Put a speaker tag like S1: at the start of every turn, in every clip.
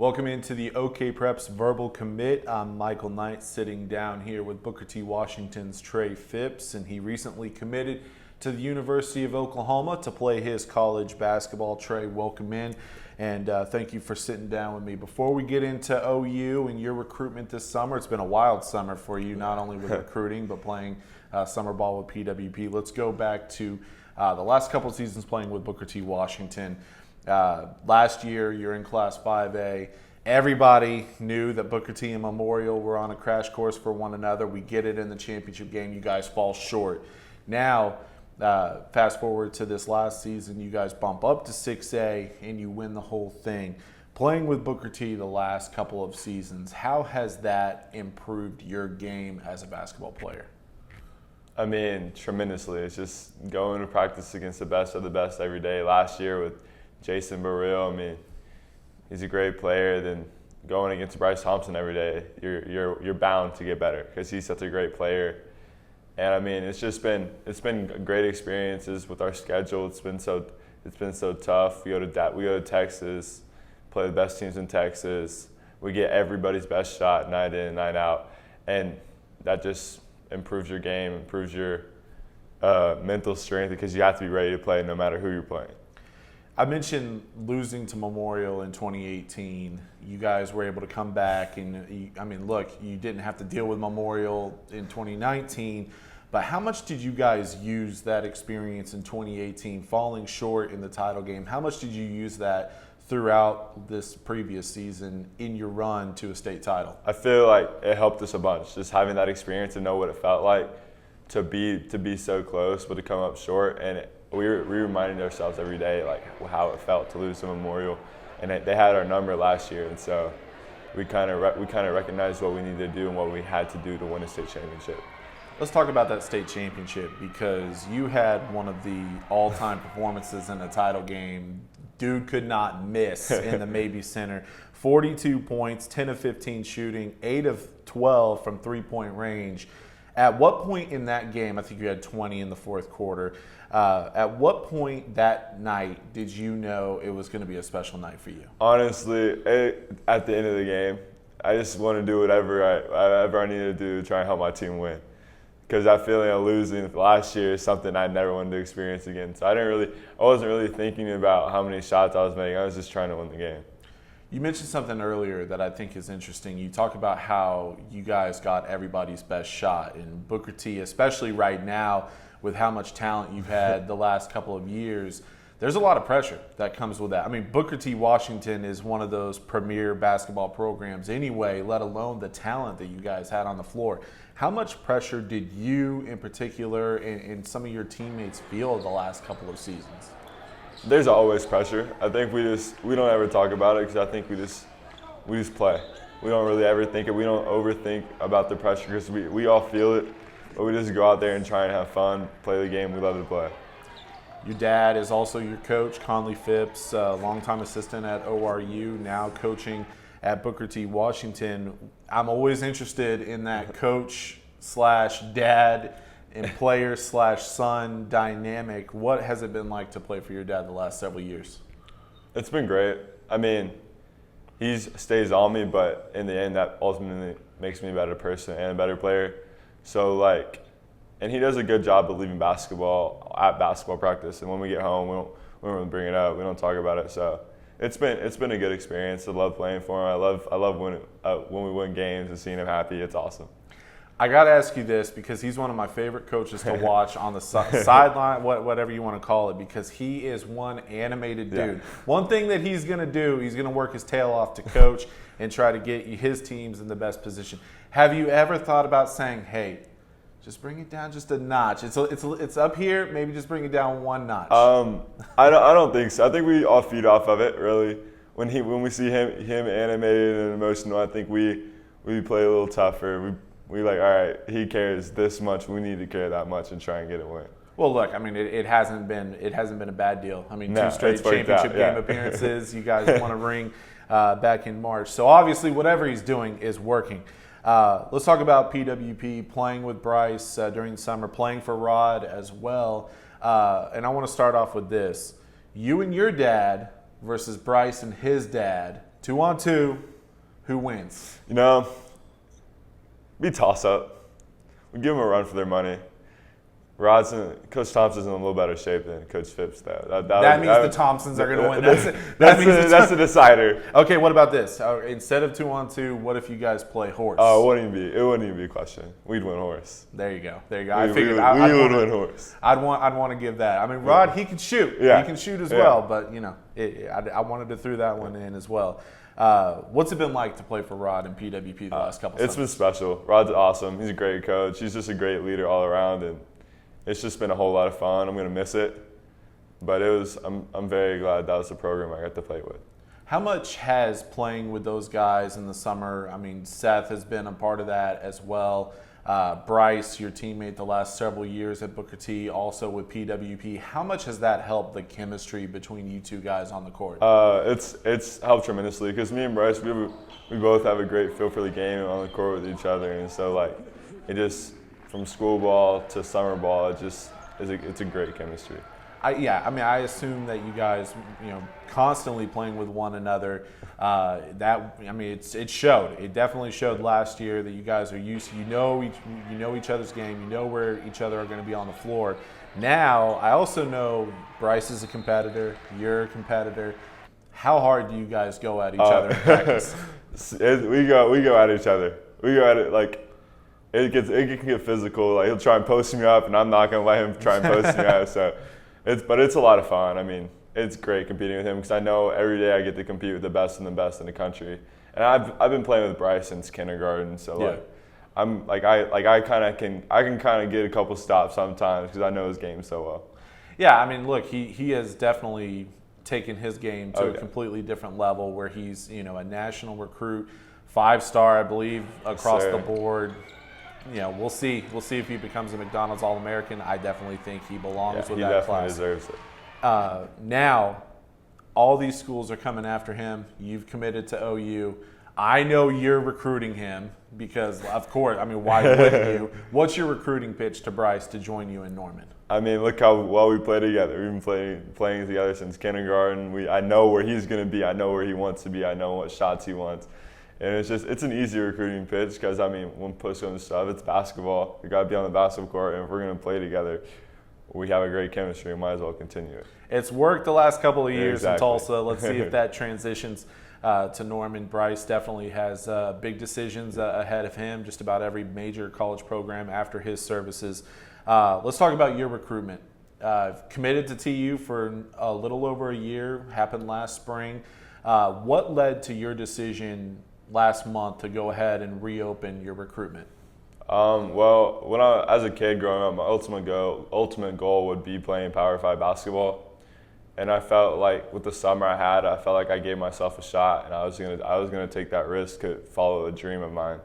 S1: Welcome into the OKPreps Verbal Commit. I'm Michael Knight, sitting down here with Booker T. Washington's Trey Phipps, and he recently committed to the University of Oklahoma to play his college basketball. Trey, welcome in, and thank you for sitting down with me. Before we get into OU and your recruitment this summer, it's been a wild summer for you, not only with recruiting, but playing summer ball with PWP. Let's go back to the last couple of seasons playing with Booker T. Washington. Last year, you're in Class 5A. Everybody knew that Booker T and Memorial were on a crash course for one another. We get it in the championship game. You guys fall short. Now, fast forward to this last season, you guys bump up to 6A and you win the whole thing. Playing with Booker T the last couple of seasons, how has that improved your game as a basketball player?
S2: I mean, tremendously. It's just going to practice against the best of the best every day. Last year with Jason Burrell, I mean, he's a great player. Then going against Bryce Thompson every day, you're bound to get better because he's such a great player. And I mean, it's been great experiences with our schedule. It's been so tough. We go to Texas, play the best teams in Texas. We get everybody's best shot night in, night out, and that just improves your game, improves your mental strength because you have to be ready to play no matter who you're playing.
S1: I mentioned losing to Memorial in 2018. You guys were able to come back, and look, you didn't have to deal with Memorial in 2019, but how much did you guys use that experience in 2018, falling short in the title game? How much did you use that throughout this previous season in your run to a state title?
S2: I feel like it helped us a bunch, just having that experience and know what it felt like to be so close, but to come up short. And we reminded ourselves every day like how it felt to lose to Memorial, and they had our number last year, and so we kind of recognized what we needed to do and what we had to do to win a state championship.
S1: Let's talk about that state championship, because you had one of the all-time performances in a title game. Dude could not miss in the Maybe Center. 42 points, 10 of 15 shooting, 8 of 12 from three-point range. At what point in that game, I think you had 20 in the fourth quarter, at what point that night did you know it was going to be a special night for you?
S2: Honestly, at the end of the game, I just want to do whatever I need to do to try and help my team win. Because that feeling of losing last year is something I never wanted to experience again. So I wasn't really thinking about how many shots I was making. I was just trying to win the game.
S1: You mentioned something earlier that I think is interesting. You talk about how you guys got everybody's best shot. And Booker T, especially right now, with how much talent you've had the last couple of years, there's a lot of pressure that comes with that. I mean, Booker T. Washington is one of those premier basketball programs anyway, let alone the talent that you guys had on the floor. How much pressure did you in particular and some of your teammates feel the last couple of seasons?
S2: There's always pressure. I think we don't ever talk about it because I think we just play. We don't really ever think it. We don't overthink about the pressure because we all feel it, but we just go out there and try and have fun, play the game we love to play.
S1: Your dad is also your coach, Trey Phipps, longtime assistant at ORU, now coaching at Booker T. Washington. I'm always interested in that coach/dad and player/son dynamic. What has it been like to play for your dad the last several years?
S2: It's been great. I mean, he stays on me, but in the end, that ultimately makes me a better person and a better player. So, and he does a good job of leaving basketball at basketball practice. And when we get home, we don't really bring it up. We don't talk about it. So it's been a good experience. I love playing for him. I love when we win games and seeing him happy. It's awesome.
S1: I got to ask you this because he's one of my favorite coaches to watch on the sideline, whatever you want to call it, because he is one animated dude. Yeah. One thing that he's going to do, he's going to work his tail off to coach and try to get his teams in the best position. Have you ever thought about saying, hey, just bring it down just a notch? It's up here, maybe just bring it down one notch.
S2: I don't think so. I think we all feed off of it, really. When we see him animated and emotional, I think we play a little tougher. We like, all right, he cares this much. We need to care that much and try and get it win.
S1: Well, look, I mean, it hasn't been a bad deal. I mean, 2 straight championship game appearances. You guys won a ring back in March. So obviously, whatever he's doing is working. Let's talk about PWP, playing with Bryce during the summer, playing for Rod as well. And I want to start off with this. You and your dad versus Bryce and his dad 2-on-2, who wins?
S2: You know, be toss-up. We give them a run for their money. Coach Thompson's in a little better shape than Coach Phipps, though.
S1: That means the Thompsons are going to win.
S2: That's the decider.
S1: Okay, what about this? Instead of 2-on-2, what if you guys play horse?
S2: Oh, it wouldn't even be a question. We'd win horse.
S1: There you go. We
S2: would win horse.
S1: I'd want to give that. I mean, Rod, he can shoot.
S2: Yeah.
S1: He can shoot as well. But I wanted to throw that one in as well. What's it been like to play for Rod and PWP the last couple?
S2: It's been special. Rod's awesome. He's a great coach. He's just a great leader all around, and it's just been a whole lot of fun. I'm going to miss it, but I'm very glad that was the program I got to play with.
S1: How much has playing with those guys in the summer? I mean, Seth has been a part of that as well. Bryce, your teammate the last several years at Booker T, also with PWP. How much has that helped the chemistry between you two guys on the court?
S2: It's helped tremendously because me and Bryce, we both have a great feel for the game on the court with each other, and so it just from school ball to summer ball, it's a great chemistry.
S1: I assume that you guys, constantly playing with one another. It showed. It definitely showed last year that you guys are used. You know each other's game. You know where each other are going to be on the floor. Now, I also know Bryce is a competitor. You're a competitor. How hard do you guys go at each other in practice?
S2: We go at each other. We go at it it can get physical. He'll try and post me up, and I'm not going to let him try and post me up. So, it's a lot of fun. I mean, it's great competing with him because I know every day I get to compete with the best in the country. And I've been playing with Bryce since kindergarten, so I can kind of get a couple stops sometimes because I know his game so well.
S1: Yeah, I mean, look, he has definitely taken his game to a completely different level where he's a national recruit, 5-star, I believe, across the board. We'll see. We'll see if he becomes a McDonald's All-American. I definitely think he belongs with that class.
S2: He definitely deserves it.
S1: Now, all these schools are coming after him. You've committed to OU. I know you're recruiting him because, of course, why wouldn't you? What's your recruiting pitch to Bryce to join you in Norman?
S2: I mean, look how well we play together. We've been playing together since kindergarten. I know where he's going to be. I know where he wants to be. I know what shots he wants. And it's an easy recruiting pitch because, when push comes to shove, it's basketball. We got to be on the basketball court, and if we're going to play together, we have a great chemistry. We might as well continue it.
S1: It's worked the last couple of years
S2: Exactly.
S1: in Tulsa. Let's see if that transitions to Norman. Bryce definitely has big decisions ahead of him, just about every major college program after his services. Let's talk about your recruitment. Committed to TU for a little over a year, happened last spring. What led to your decision last month to go ahead and reopen your recruitment?
S2: Well, as a kid growing up, my ultimate goal would be playing Power 5 basketball. And I felt like with the summer I felt like I gave myself a shot, and I was gonna take that risk to follow a dream of mine.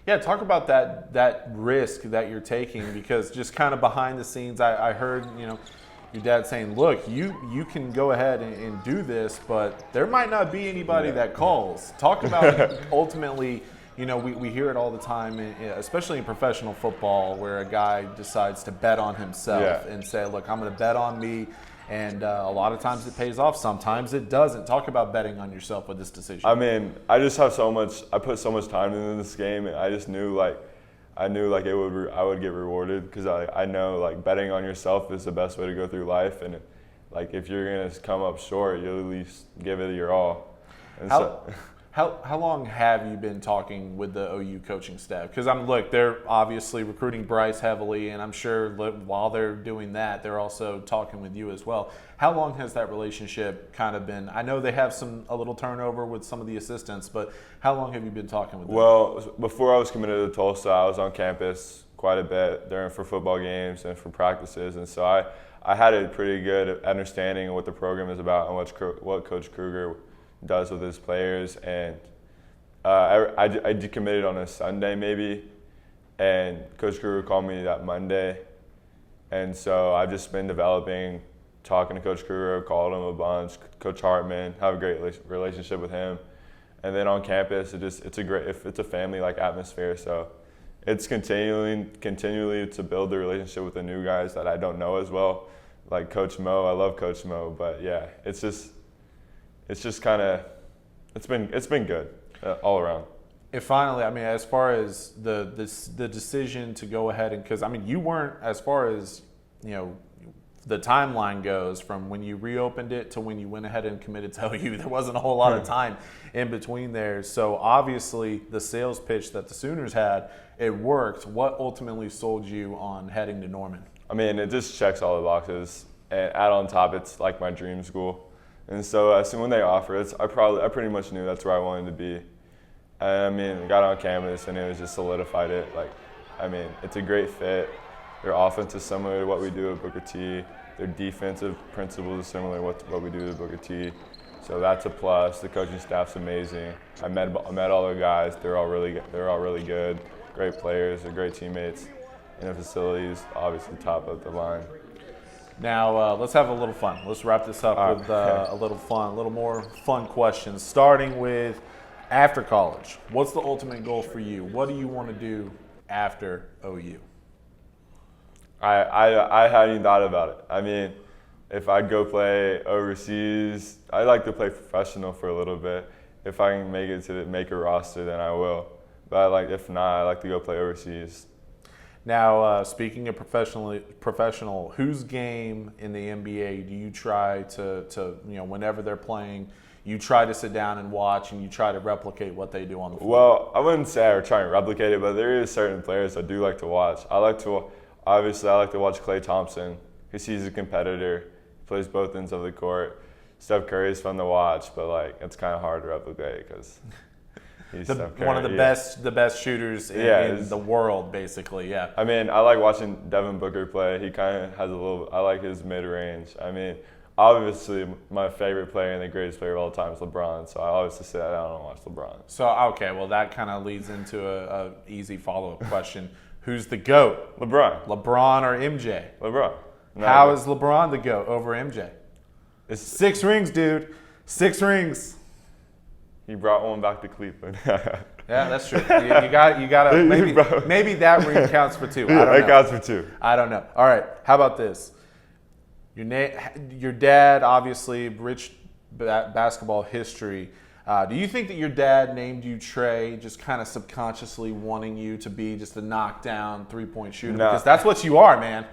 S1: Yeah, talk about that risk that you're taking, because just kind of behind the scenes, I heard your dad saying, look, you can go ahead and do this, but there might not be anybody that calls. Talk about ultimately, we hear it all the time, especially in professional football, where a guy decides to bet on himself and say, look, I'm going to bet on me. And a lot of times it pays off. Sometimes it doesn't. Talk about betting on yourself with this decision.
S2: I just have I put so much time into this game, and I just knew I would get rewarded because I know betting on yourself is the best way to go through life, and if you're gonna come up short, you'll at least give it your all. And
S1: How long have you been talking with the OU coaching staff? Because they're obviously recruiting Bryce heavily, and I'm sure while they're doing that, they're also talking with you as well. How long has that relationship kind of been? I know they have a little turnover with some of the assistants, but how long have you been talking with them?
S2: Well, before I was committed to Tulsa, I was on campus quite a bit for football games and for practices, and so I had a pretty good understanding of what the program is about and what Coach Kruger does with his players. And I decommitted on a Sunday maybe, and Coach Kruger called me that Monday, and so I've just been talking to Coach Kruger, called him a bunch, Coach Hartman, have a great relationship with him. And then on campus, it's a family atmosphere, so it's continually to build the relationship with the new guys that I don't know as well, like Coach Mo. I love Coach Mo, but yeah, it's just kind of it's been good all around.
S1: And finally, I mean, as far as the decision to go ahead and, because I mean, you weren't, as far as the timeline goes, from when you reopened it to when you went ahead and committed to OU, there wasn't a whole lot of time in between there. So obviously, the sales pitch that the Sooners had, it worked. What ultimately sold you on heading to Norman?
S2: I mean, it just checks all the boxes, and add on top, it's like my dream school. And so as soon when they offered it, I pretty much knew that's where I wanted to be. I mean, I got on campus and it was just solidified it. Like, I mean, it's a great fit. Their offense is similar to what we do at Booker T. Their defensive principles are similar to what we do at Booker T. So that's a plus. The coaching staff's amazing. I met all the guys. They're all really good. Great players. They're great teammates. And the facilities, obviously, top of the line.
S1: Now, let's have a little fun. Let's wrap this up with a little more fun questions. Starting with after college, what's the ultimate goal for you? What do you want to do after OU?
S2: I hadn't even thought about it. I mean, if I'd go play overseas, I'd like to play professional for a little bit. If I can make it to make a roster, then I will. But if not, I'd like to go play overseas.
S1: Now, speaking of professional, whose game in the NBA do you try to whenever they're playing, you try to sit down and watch and you try to replicate what they do on the floor?
S2: Well, I wouldn't say I would try and replicate it, but there is certain players I do like to watch. I like to watch Klay Thompson because he's a competitor. He plays both ends of the court. Steph Curry is fun to watch, but it's kind of hard to replicate because he's Steph Curry.
S1: One of the best shooters in the world, basically. Yeah.
S2: I mean, I like watching Devin Booker play. He kind of has I like his mid range. I mean, obviously, my favorite player and the greatest player of all time is LeBron, so I obviously sit down and watch LeBron.
S1: So, okay, well, that kind of leads into a easy follow-up question. Who's the GOAT?
S2: LeBron.
S1: LeBron or MJ?
S2: LeBron.
S1: How is LeBron the GOAT over MJ?
S2: It's
S1: 6 rings, dude. 6 rings.
S2: He brought one back to Cleveland.
S1: Yeah, that's true. You got to maybe that ring counts for 2. I don't know.
S2: It counts for 2.
S1: I don't know. All right, how about this? Your dad, obviously, rich basketball history. Do you think that your dad named you Trey just kind of subconsciously wanting you to be just a knockdown 3-point shooter?
S2: No.
S1: Because that's what you are, man.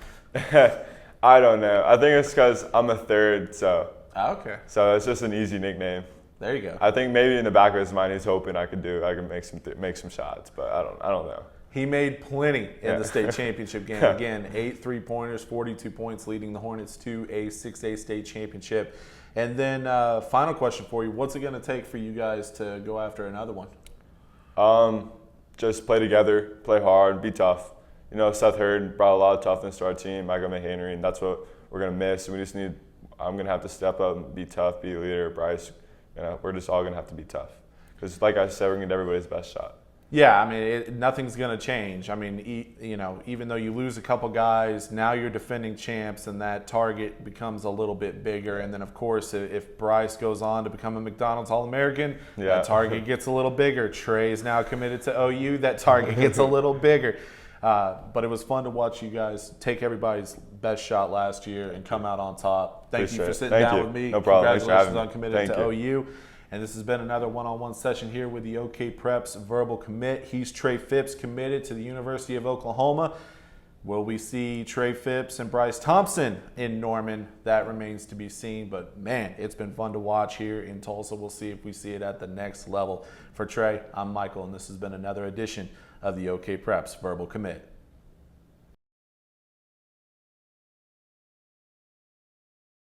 S2: I don't know. I think it's because I'm a third, so.
S1: Okay.
S2: So it's just an easy nickname.
S1: There you go.
S2: I think maybe in the back of his mind he's hoping I could make some shots, but I don't know.
S1: He made plenty in the state championship game. Again, 8 3-pointers, 42 points, leading the Hornets to a 6A state championship. And then final question for you. What's it going to take for you guys to go after another one?
S2: Just play together, play hard, be tough. Seth Hurd brought a lot of toughness to our team, Michael McHenry, and that's what we're going to miss. I'm going to have to step up and be tough, be a leader. Bryce, we're just all going to have to be tough. Because like I said, we're going to get everybody's best shot.
S1: Yeah, I mean, nothing's going to change. I mean, even though you lose a couple guys, now you're defending champs, and that target becomes a little bit bigger. And then, of course, if Bryce goes on to become a McDonald's All-American, that target gets a little bigger. Trey is now committed to OU. That target gets a little bigger. But it was fun to watch you guys take everybody's best shot last year and come out on top. Thank you for sitting down with me.
S2: No problem.
S1: Congratulations on committing to OU. And this has been another one-on-one session here with the OKPreps verbal commit. He's Trey Phipps, committed to the University of Oklahoma. Will we see Trey Phipps and Bryce Thompson in Norman? That remains to be seen. But, man, it's been fun to watch here in Tulsa. We'll see if we see it at the next level. For Trey, I'm Michael, and this has been another edition of the OKPreps verbal commit.